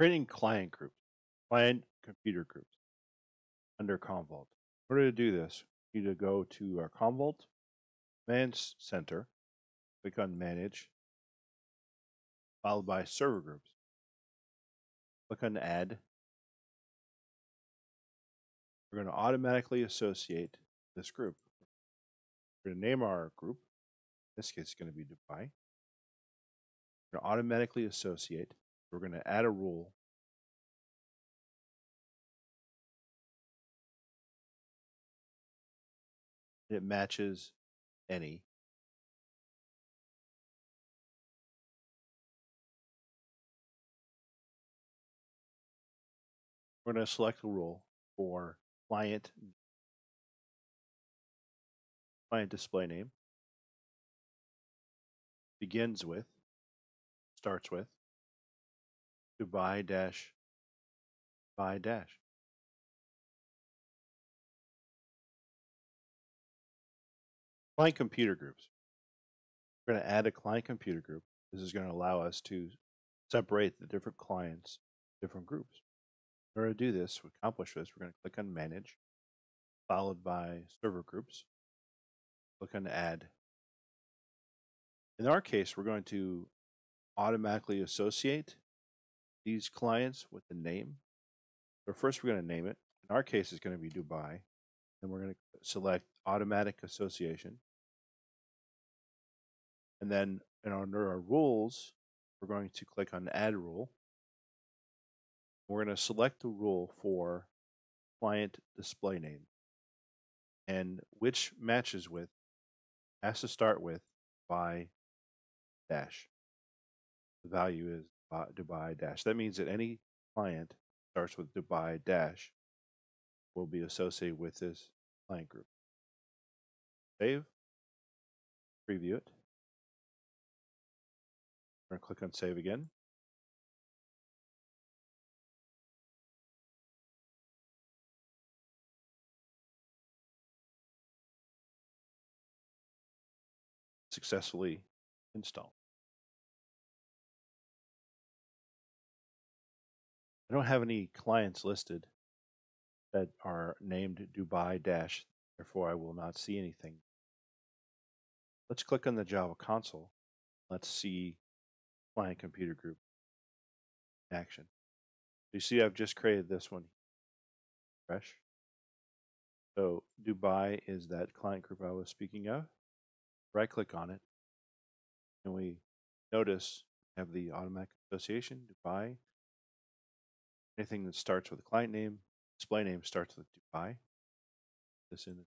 Creating client groups, client computer groups under Commvault. In order to do this, you need to go to our Commvault Command Center, click on Manage, followed by Server Groups. Click on Add. We're going to automatically associate this group. We're going to name our group. In this case, it's going to be Dubai. We're going to automatically associate. We're going to add a rule. It matches any. We're going to select a rule for client display name. Begins with, starts with, Dubai dash by dash. Client computer groups. We're going to add a client computer group. This is going to allow us to separate the different clients, different groups. In order to do this, to accomplish this, we're going to click on Manage, followed by Server Groups. Click on Add. In our case, we're going to automatically associate these clients with the name. So first, we're going to name it. In our case, it's going to be Dubai. Then we're going to select Automatic Association. And then under our rules, we're going to click on Add Rule. We're going to select the rule for client display name. And which matches with has to start with Dubai dash. The value is Dubai dash. That means that any client starts with Dubai dash will be associated with this client group. Save. Preview it. We're going to click on Save again. Successfully installed. I don't have any clients listed that are named Dubai dash, therefore I will not see anything. Let's click on the Java console. Let's see client computer group action. You see I've just created this one. Fresh. So Dubai is that client group I was speaking of. Right click on it, and we notice we have the automatic association, Dubai. Anything that starts with a client name, display name starts with Dubai. This in